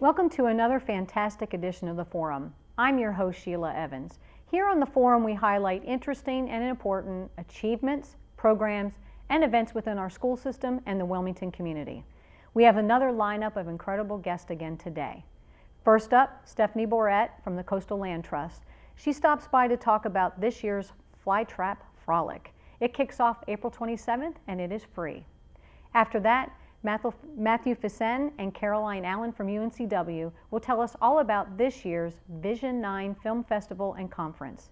Welcome to another fantastic edition of the Forum. I'm your host, Sheila Evans. Here on the Forum, we highlight interesting and important achievements, programs, and events within our school system and the Wilmington community. We have another lineup of incredible guests again today. First up, Stephanie Barret from the Coastal Land Trust. She stops by to talk about this year's Flytrap Frolic. It kicks off April 27th and it is free. After that, Matthew Fissen and Caroline Allen from UNCW will tell us all about this year's Vision 9 Film Festival and Conference.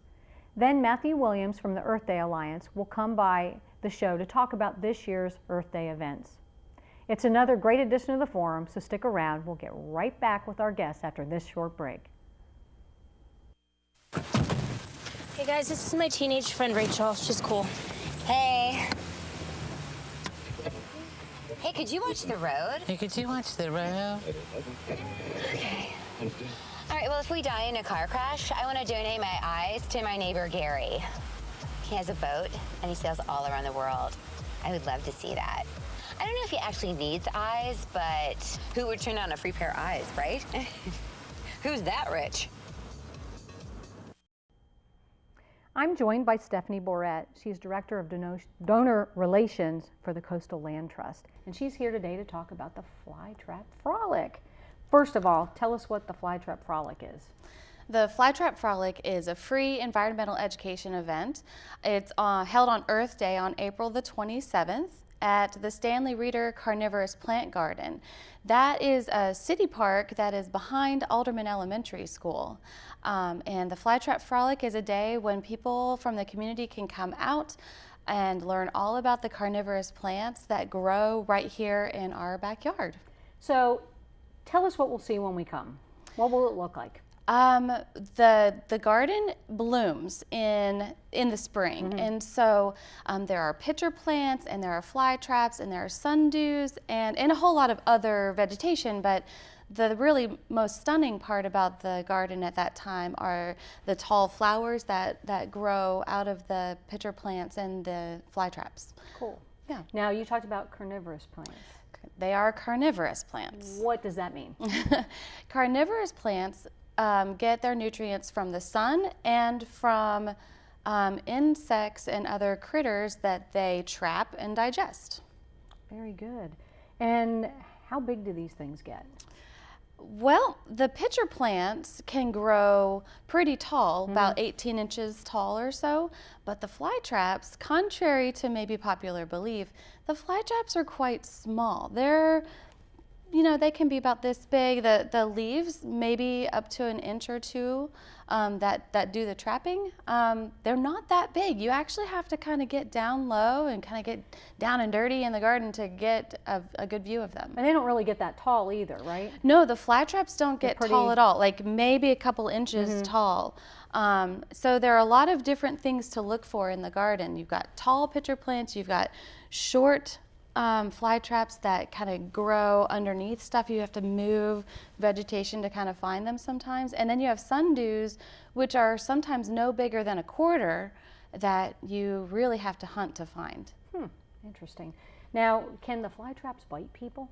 Then Matthew Williams from the Earth Day Alliance will come by the show to talk about this year's Earth Day events. It's another great edition of the Forum, so stick around. We'll get right back with our guests after this short break. Hey guys, this is my teenage friend Rachel. She's cool. Hey. Hey, could you watch the road? Hey, could you watch the road? Okay. All right, well, if we die in a car crash, I want to donate my eyes to my neighbor, Gary. He has a boat, and he sails all around the world. I would love to see that. I don't know if he actually needs eyes, but who would turn on a free pair of eyes, right? Who's that rich? I'm joined by Stephanie Barret. She's Director of Donor Relations for the Coastal Land Trust, and she's here today to talk about the Flytrap Frolic. First of all, tell us what the Flytrap Frolic is. The Flytrap Frolic is a free environmental education event. It's held on Earth Day on April the 27th at the Stanley Reeder Carnivorous Plant Garden. That is a city park that is behind Alderman Elementary School. And the Flytrap Frolic is a day when people from the community can come out and learn all about the carnivorous plants that grow right here in our backyard. So tell us what we'll see when we come. What will it look like? The garden blooms in the spring, and so there are pitcher plants, and there are fly traps, and there are sundews, and a whole lot of other vegetation. But the really most stunning part about the garden at that time are the tall flowers that grow out of the pitcher plants and the fly traps. Cool. Yeah. Now, you talked about carnivorous plants. They are carnivorous plants. What does that mean? Carnivorous plants get their nutrients from the sun and from insects and other critters that they trap and digest. Very good. And how big do these things get? Well, the pitcher plants can grow pretty tall, about 18 inches tall or so, but the fly traps, contrary to maybe popular belief, the fly traps are quite small. They can be about this big. The leaves maybe up to an inch or two that do the trapping. They're not that big. You actually have to kind of get down low and kind of get down and dirty in the garden to get a good view of them. And they don't really get that tall either, right? No, the fly traps don't get tall at all, like maybe a couple inches tall. So there are a lot of different things to look for in the garden. You've got tall pitcher plants, you've got short fly traps that kind of grow underneath stuff. You have to move vegetation to kind of find them sometimes. And then you have sundews, which are sometimes no bigger than a quarter, that you really have to hunt to find. Interesting. Now, can the fly traps bite people?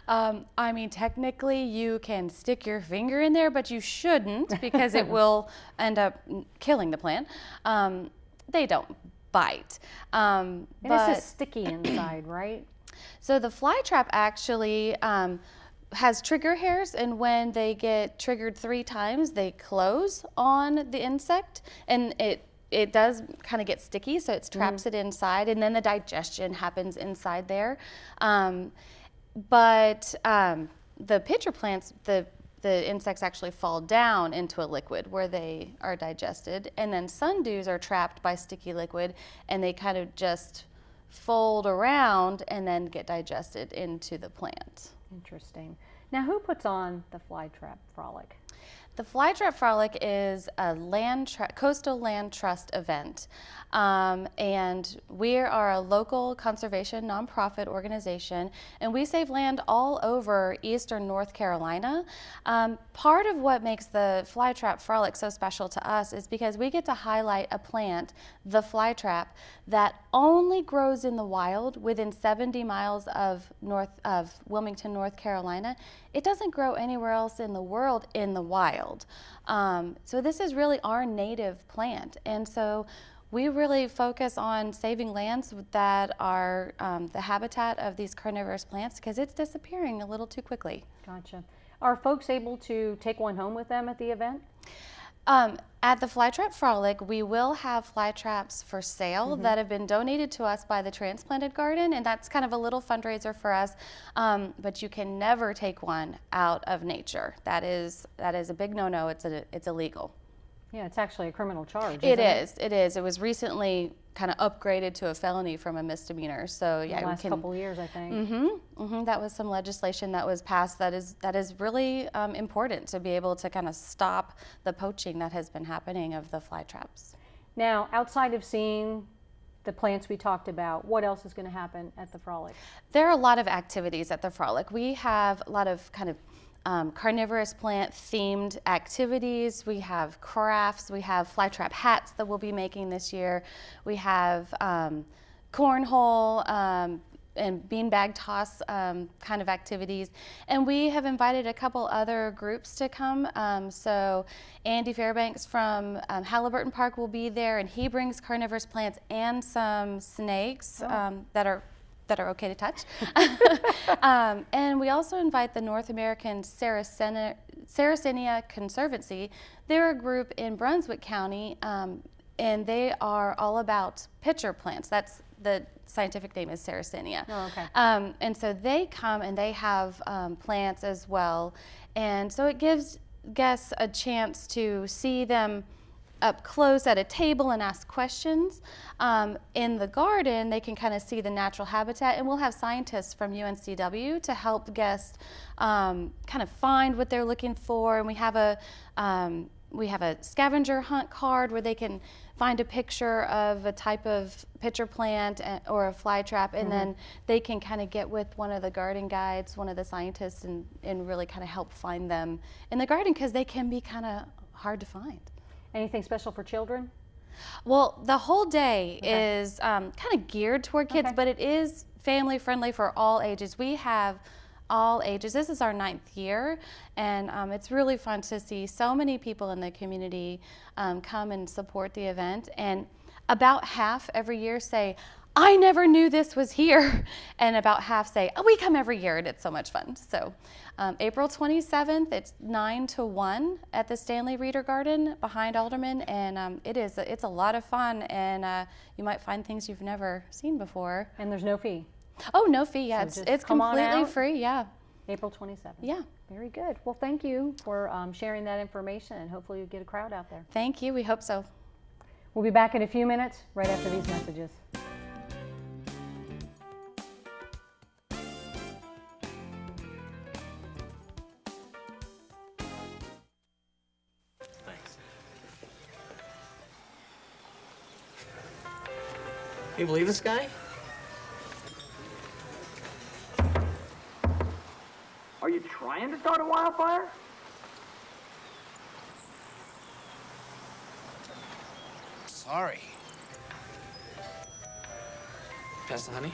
I mean, technically you can stick your finger in there, but you shouldn't because it will end up killing the plant. They don't bite. And it's just sticky inside, right? So the fly trap actually has trigger hairs, and when they get triggered 3 times, they close on the insect, and it does kind of get sticky, so it traps it inside, and then the digestion happens inside there. But the pitcher plants, the insects actually fall down into a liquid where they are digested, and then sundews are trapped by sticky liquid, and they kind of just fold around and then get digested into the plant. Interesting. Now, who puts on the Flytrap Frolic? The Flytrap Frolic is a coastal land trust event, and we are a local conservation nonprofit organization, and we save land all over eastern North Carolina. Part of what makes the Flytrap Frolic so special to us is because we get to highlight a plant, the flytrap, that only grows in the wild within 70 miles of Wilmington, North Carolina. It doesn't grow anywhere else in the world in the wild. So this is really our native plant. And so we really focus on saving lands that are the habitat of these carnivorous plants because it's disappearing a little too quickly. Gotcha. Are folks able to take one home with them at the event? At the Flytrap Frolic, we will have flytraps for sale that have been donated to us by the Transplanted Garden, and that's kind of a little fundraiser for us. But you can never take one out of nature. That is a big no-no. It's illegal. Yeah, it's actually a criminal charge. It is. It was recently kind of upgraded to a felony from a misdemeanor. So yeah, the last couple years, I think. That was some legislation that was passed that is really important to be able to kind of stop the poaching that has been happening of the fly traps. Now, outside of seeing the plants we talked about, what else is going to happen at the Frolic? There are a lot of activities at the Frolic. We have a lot of kind of carnivorous plant themed activities. We have crafts. We have flytrap hats that we'll be making this year. We have cornhole and beanbag toss kind of activities. And we have invited a couple other groups to come. So Andy Fairbanks from Halliburton Park will be there, and he brings carnivorous plants and some snakes that are okay to touch. And we also invite the North American Sarracenia Conservancy. They're a group in Brunswick County, and they are all about pitcher plants. That's the scientific name is Sarracenia. Oh, okay. And so they come and they have plants as well. And so it gives guests a chance to see them up close at a table and ask questions. In the garden, they can kind of see the natural habitat, and we'll have scientists from UNCW to help guests kind of find what they're looking for. And we have a scavenger hunt card where they can find a picture of a type of pitcher plant or a fly trap, and then they can kind of get with one of the garden guides, one of the scientists, and really kind of help find them in the garden because they can be kind of hard to find. Anything special for children? Well, the whole day is kind of geared toward kids, but it is family friendly for all ages. We have all ages. This is our 9th year, and it's really fun to see so many people in the community come and support the event. And about half every year say, I never knew this was here. And about half say, oh, we come every year and it's so much fun. So April 27th, it's 9 to 1 at the Stanley Reader Garden behind Alderman. And it's a lot of fun, and you might find things you've never seen before. And there's no fee? Oh, no fee, yeah. So It's completely free, yeah. April 27th. Yeah. Very good. Well, thank you for sharing that information, and hopefully you get a crowd out there. Thank you, we hope so. We'll be back in a few minutes, right after these messages. Can you believe this guy? Are you trying to start a wildfire? Sorry. Pass the honey?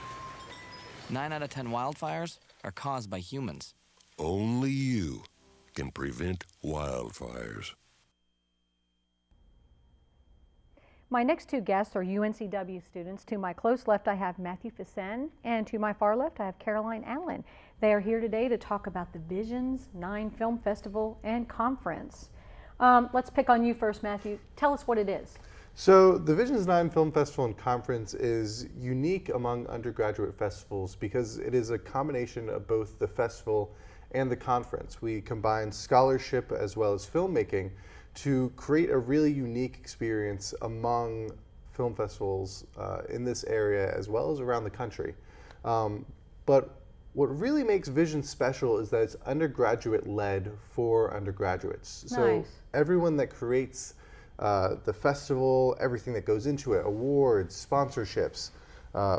9 out of 10 wildfires are caused by humans. Only you can prevent wildfires. My next two guests are UNCW students. To my close left, I have Matthew Fissen, and to my far left, I have Caroline Allen. They are here today to talk about the Visions 9 Film Festival and Conference. Let's pick on you first, Matthew. Tell us what it is. So the Visions 9 Film Festival and Conference is unique among undergraduate festivals because it is a combination of both the festival and the conference. We combine scholarship as well as filmmaking to create a really unique experience among film festivals in this area as well as around the country. But what really makes Vision special is that it's undergraduate led for undergraduates. So Nice. everyone that creates the festival, everything that goes into it, awards, sponsorships,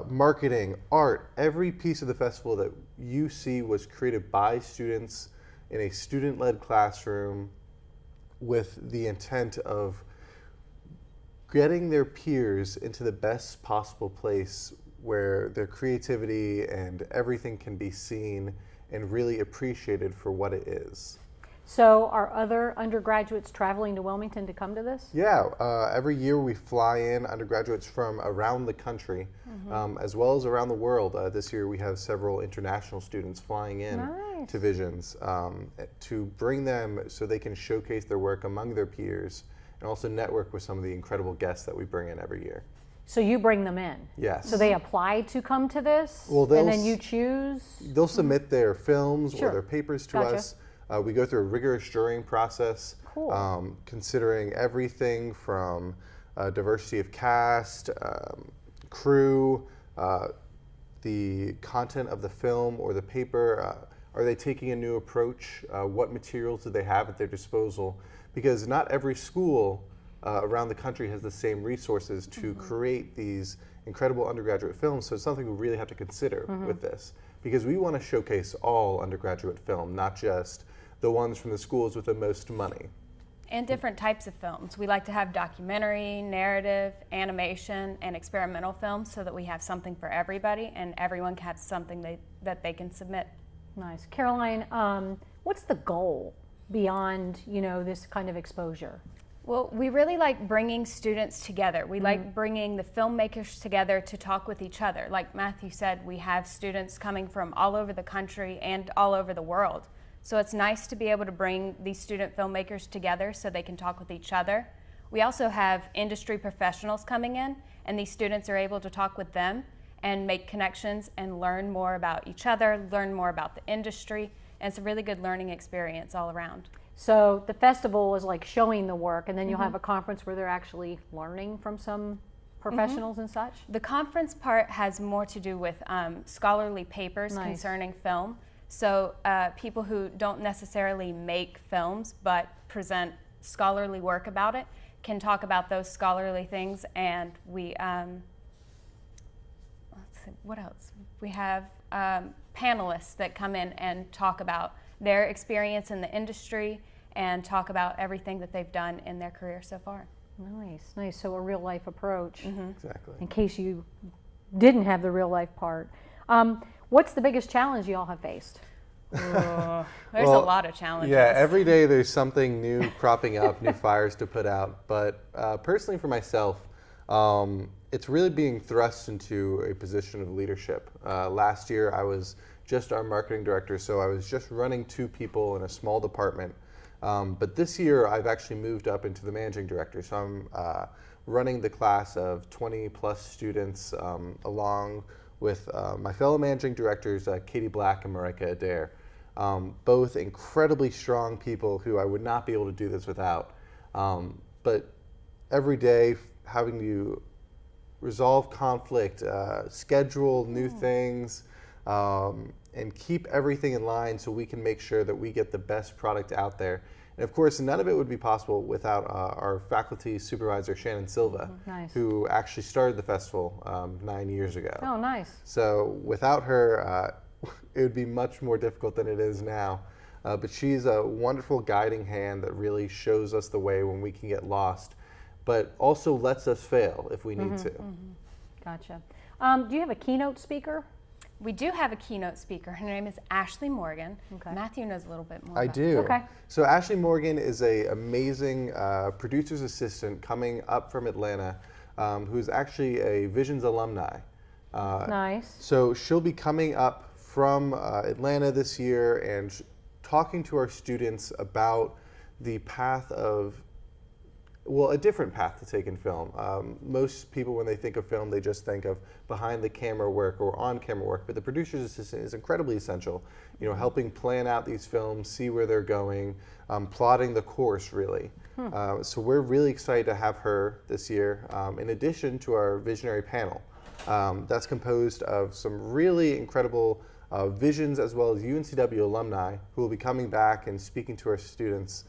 marketing, art, every piece of the festival that you see was created by students in a student-led classroom with the intent of getting their peers into the best possible place where their creativity and everything can be seen and really appreciated for what it is. So are other undergraduates traveling to Wilmington to come to this? Yeah, every year we fly in undergraduates from around the country, as well as around the world. This year we have several international students flying in Nice. to Visions to bring them so they can showcase their work among their peers and also network with some of the incredible guests that we bring in every year. So you bring them in? Yes. So they apply to come to this? Well, and then you choose? They'll submit their films Sure. or their papers to Gotcha. us. We go through a rigorous jurying process, Cool. considering everything from diversity of cast, crew, the content of the film or the paper. Are they taking a new approach? What materials do they have at their disposal? Because not every school around the country has the same resources to create these incredible undergraduate films, so it's something we really have to consider with this. Because we want to showcase all undergraduate film, not just the ones from the schools with the most money. And different types of films. We like to have documentary, narrative, animation, and experimental films so that we have something for everybody and everyone can have something that they can submit. Nice. Caroline, what's the goal beyond, this kind of exposure? Well, we really like bringing students together. We like bringing the filmmakers together to talk with each other. Like Matthew said, we have students coming from all over the country and all over the world. So it's nice to be able to bring these student filmmakers together so they can talk with each other. We also have industry professionals coming in, and these students are able to talk with them and make connections and learn more about each other, learn more about the industry, and it's a really good learning experience all around. So the festival is like showing the work, and then you'll have a conference where they're actually learning from some professionals and such? The conference part has more to do with scholarly papers Nice. concerning film. So people who don't necessarily make films but present scholarly work about it can talk about those scholarly things, and we, let's see, what else? We have panelists that come in and talk about their experience in the industry and talk about everything that they've done in their career so far. Nice, nice. So a real life approach, Exactly. in case you didn't have the real life part. What's the biggest challenge you all have faced? There's Well, a lot of challenges. Yeah, every day there's something new cropping up, new fires to put out. But personally for myself, it's really being thrust into a position of leadership. Last year I was just our marketing director, so I was just running 2 people in a small department. But this year I've actually moved up into the managing director, so I'm running the class of 20 plus students along with my fellow managing directors, Katie Black and Marika Adair. Both incredibly strong people who I would not be able to do this without. But every day having to resolve conflict, schedule new things, and keep everything in line so we can make sure that we get the best product out there. And of course, none of it would be possible without our faculty supervisor, Shannon Silva, Nice. who actually started the festival 9 years ago. Oh, nice. So without her, it would be much more difficult than it is now. But she's a wonderful guiding hand that really shows us the way when we can get lost, but also lets us fail if we need to. Gotcha. Do you have a keynote speaker? We do have a keynote speaker. Her name is Ashley Morgan. Okay. Matthew knows a little bit more I about do. Okay. So Ashley Morgan is a amazing producer's assistant coming up from Atlanta, who's actually a Visions alumni. Nice. So she'll be coming up from Atlanta this year and talking to our students about the path of, well, a different path to take in film. Most people, when they think of film, they just think of behind the camera work or on camera work, but the producer's assistant is incredibly essential. You know, helping plan out these films, see where they're going, plotting the course, really. So we're really excited to have her this year, in addition to our visionary panel. That's composed of some really incredible Visions, as well as UNCW alumni who will be coming back and speaking to our students.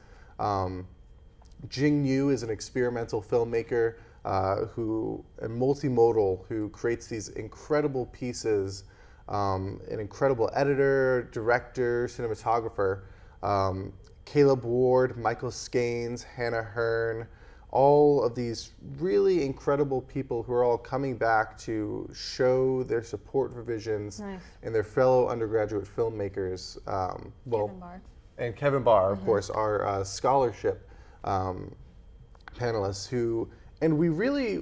Jing Yu is an experimental filmmaker and multimodal who creates these incredible pieces, an incredible editor, director, cinematographer. Caleb Ward, Michael Skanes, Hannah Hearn, all of these really incredible people who are all coming back to show their support for Visions and their fellow undergraduate filmmakers. Kevin Barr. And Kevin Barr, of course, our scholarship panelists and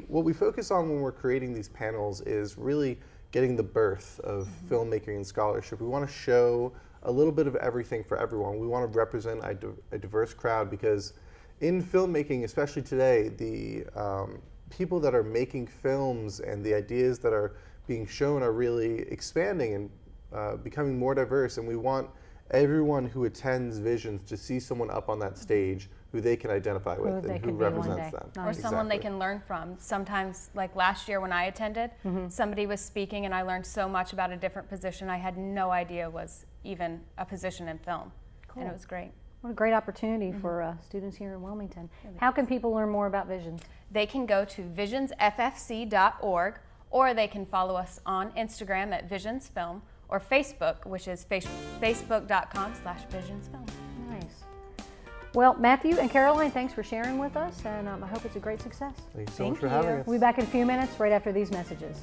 what we focus on when we're creating these panels is really getting the birth of filmmaking and scholarship. We want to show a little bit of everything for everyone. We want to represent a diverse crowd because in filmmaking, especially today, the people that are making films and the ideas that are being shown are really expanding and becoming more diverse, and we want everyone who attends Visions to see someone up on that stage who they can identify with and who represents them. Or someone they can learn from. Sometimes, like last year when I attended, somebody was speaking and I learned so much about a different position I had no idea was even a position in film. Cool. And it was great. What a great opportunity for students here in Wilmington. How can people learn more about Visions? They can go to visionsffc.org, or they can follow us on Instagram at visionsfilm, or Facebook, which is facebook.com/visionsfilm. Nice. Well, Matthew and Caroline, thanks for sharing with us, and I hope it's a great success. Thank you so much for having us. We'll be back in a few minutes right after these messages.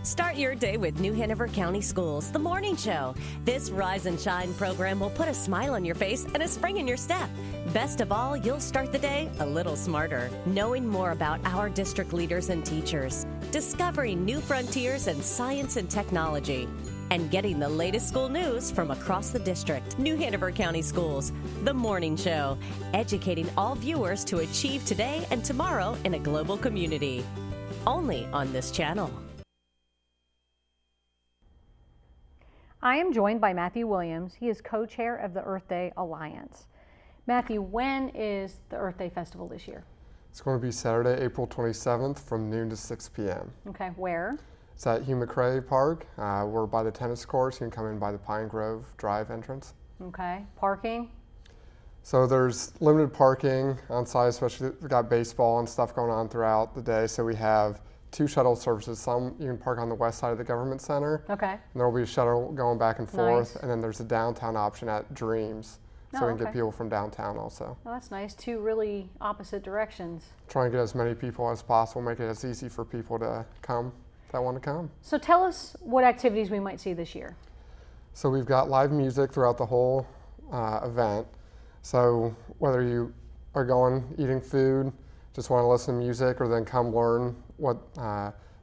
Start your day with New Hanover County Schools, The Morning Show. This Rise and Shine program will put a smile on your face and a spring in your step. Best of all, you'll start the day a little smarter, knowing more about our district leaders and teachers, discovering new frontiers in science and technology, and getting the latest school news from across the district. New Hanover County Schools, The Morning Show, educating all viewers to achieve today and tomorrow in a global community. Only on this channel. I am joined by Matthew Williams. He is co-chair of the Earth Day Alliance. Matthew, when is the Earth Day Festival this year? It's going to be Saturday, April 27th from noon to 6 p.m. Okay, where? It's at Hugh McRae Park. We're by the tennis courts. You can come in by the Pine Grove Drive entrance. Okay, parking? So there's limited parking on site, especially we've got baseball and stuff going on throughout the day. So we have 2 shuttle services. Some you can park on the west side of the government center. Okay. And there will be a shuttle going back and forth. Nice. And then there's a downtown option at Dreams. So we can get people from downtown also. Oh, that's nice. 2 really opposite directions. Try and get as many people as possible, make it as easy for people to come that want to come. So tell us what activities we might see this year. So we've got live music throughout the whole event. So whether you are going, eating food, just want to listen to music, or then come learn what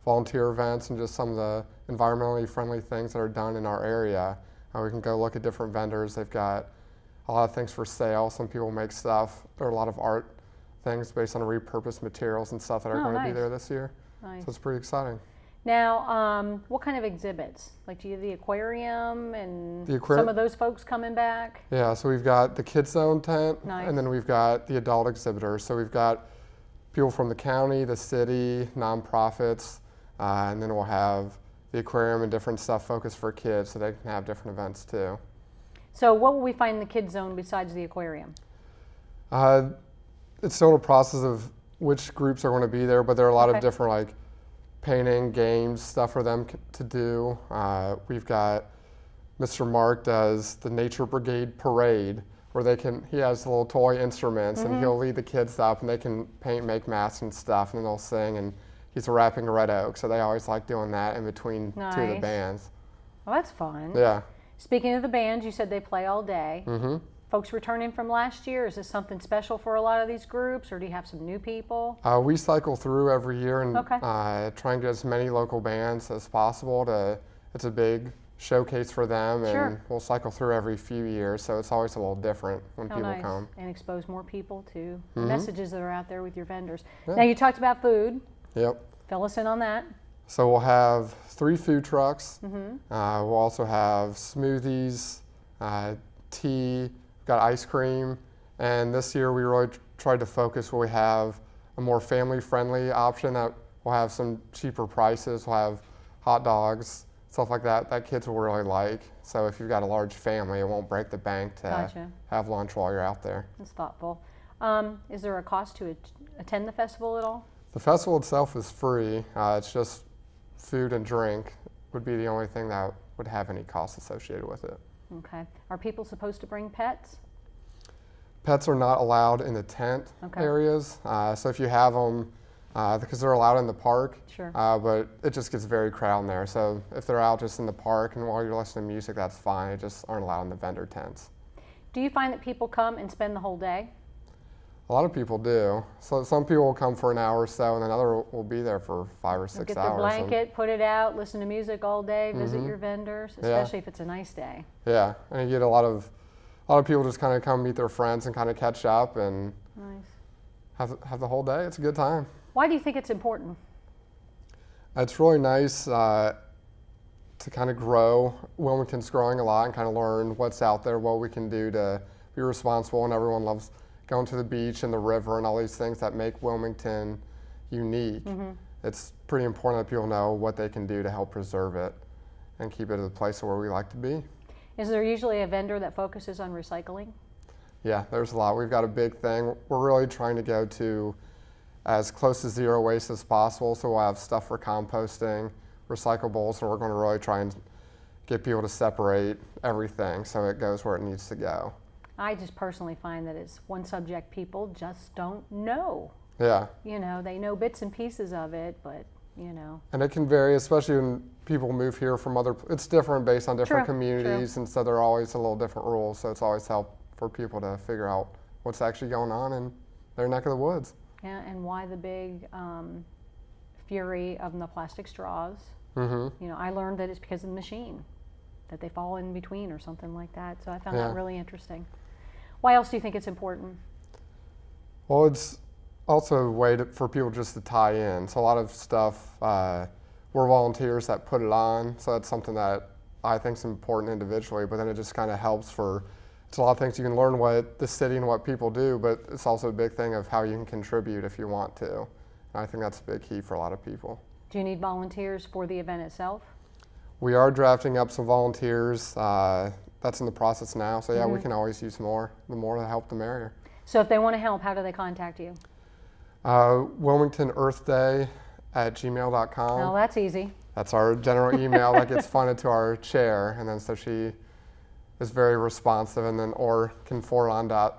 volunteer events and just some of the environmentally friendly things that are done in our area. We can go look at different vendors. They've got a lot of things for sale. Some people make stuff. There are a lot of art things based on repurposed materials and stuff that are going to be there this year. Nice. So it's pretty exciting. Now, what kind of exhibits? Like, do you have the aquarium and some of those folks coming back? Yeah, so we've got the Kids Zone tent, Nice. and then we've got the adult exhibitors. So we've got people from the county, the city, nonprofits, and then we'll have the aquarium and different stuff focused for kids so they can have different events too. So what will we find in the Kids Zone besides the aquarium? It's still a process of which groups are going to be there, but there are a lot of different like painting, games, stuff for them to do. We've got Mr. Mark does the Nature Brigade Parade, where he has little toy instruments, and he'll lead the kids up, and they can paint, make masks and stuff, and then they'll sing, and he's rapping a red oak, so they always like doing that in between 2 of the bands. Well, that's fun. Yeah. Speaking of the bands, you said they play all day. Mm-hmm. Folks returning from last year, is this something special for a lot of these groups, or do you have some new people? We cycle through every year and try and get as many local bands as possible. It's a big showcase for them, and we'll cycle through every few years, so it's always a little different when people come. And expose more people to the messages that are out there with your vendors. Yeah. Now, you talked about food. Yep. Fill us in on that. So we'll have 3 food trucks. We'll also have smoothies, tea, we've got ice cream, and this year we really tried to focus where we have a more family-friendly option that will have some cheaper prices. We'll have hot dogs, stuff like that kids will really like. So if you've got a large family, it won't break the bank to Gotcha. have lunch while you're out there. That's thoughtful. Is there a cost to attend the festival at all? The festival itself is free. It's just food and drink would be the only thing that would have any cost associated with it. Okay. Are people supposed to bring pets? Pets are not allowed in the tent areas. So if you have them, because they're allowed in the park, Sure. But it just gets very crowded in there. So if they're out just in the park and while you're listening to music, that's fine. It just aren't allowed in the vendor tents. Do you find that people come and spend the whole day? A lot of people do. So some people will come for an hour or so, and then other will be there for 5 or 6 Get hours. the blanket, put it out, listen to music all day, visit Mhm. your vendors, Yeah. especially if it's a nice day. Yeah, and you get a lot of people just kind of come meet their friends and kind of catch up and Nice. have the whole day. It's a good time. Why do you think it's important? It's really nice to kind of grow. Wilmington's growing a lot and kind of learn what's out there, what we can do to be responsible, and everyone loves going to the beach and the river and all these things that make Wilmington unique. Mm-hmm. It's pretty important that people know what they can do to help preserve it and keep it a place where we like to be. Is there usually a vendor that focuses on recycling? Yeah, there's a lot. We've got a big thing. We're really trying to go to as close to zero waste as possible, so we'll have stuff for composting, recyclables, and we're going to really try and get people to separate everything so it goes where it needs to go. I just personally find that it's one subject people just don't know. Yeah. You know, they know bits and pieces of it, but, you know. And it can vary, especially when people move here from it's different based on different True, communities, and so there are always a little different rules, so it's always helpful for people to figure out what's actually going on in their neck of the woods. Yeah, and why the big fury of the plastic straws. Mm-hmm. You know, I learned that it's because of the machine, that they fall in between or something like that, so I found that really interesting. Why else do you think it's important? Well, it's also a way for people just to tie in. So a lot of stuff, we're volunteers that put it on, so that's something that I think is important individually, but then it just kind of helps it's a lot of things you can learn what the city and what people do, but it's also a big thing of how you can contribute if you want to. And I think that's a big key for a lot of people. Do you need volunteers for the event itself? We are drafting up some volunteers. That's in the process now, so yeah, we can always use more. The more to help, the merrier. So if they want to help, how do they contact you? Wilmington Earth Day at gmail.com. Oh, that's easy. That's our general email that gets funded to our chair, and then so she is very responsive, and then or can forward on to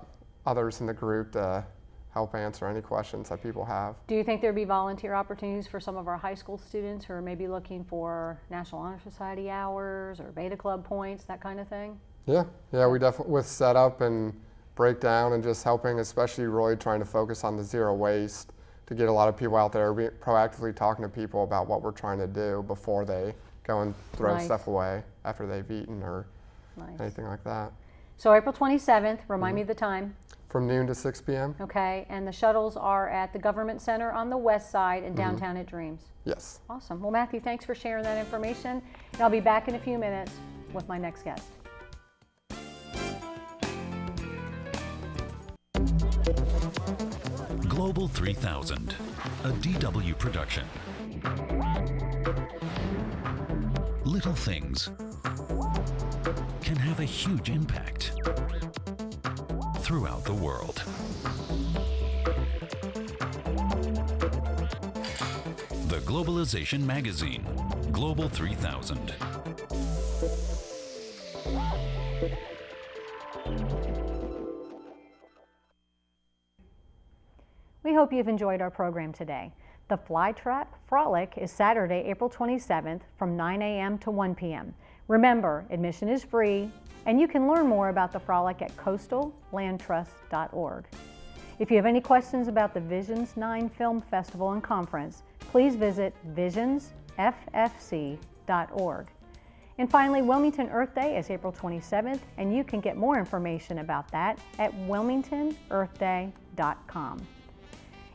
others in the group to help answer any questions that people have. Do you think there'd be volunteer opportunities for some of our high school students who are maybe looking for National Honor Society hours or Beta Club points, that kind of thing? Yeah, we definitely, with setup and breakdown and just helping, especially really trying to focus on the zero waste to get a lot of people out there proactively talking to people about what we're trying to do before they go and throw stuff away after they've eaten or anything like that. So April 27th, remind me of the time. From noon to 6 p.m. Okay, and the shuttles are at the Government Center on the west side and downtown at Dreams. Yes. Awesome. Well, Matthew, thanks for sharing that information. And I'll be back in a few minutes with my next guest. Global 3000, a DW production. Little things can have a huge impact throughout the world. The Globalization Magazine, Global 3000. We hope you've enjoyed our program today. The Flytrap Frolic is Saturday, April 27th from 9 a.m. to 1 p.m. Remember, admission is free, and you can learn more about the Frolic at coastallandtrust.org. If you have any questions about the Visions 9 Film Festival and Conference, please visit visionsffc.org. And finally, Wilmington Earth Day is April 27th, and you can get more information about that at wilmingtonearthday.com.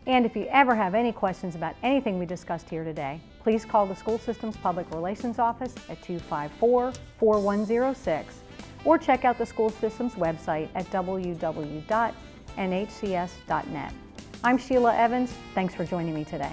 And if you ever have any questions about anything we discussed here today, please call the School System's Public Relations Office at 254-4106 or check out the school system's website at www.sssc.org. nhcs.net. I'm Sheila Evans. Thanks for joining me today.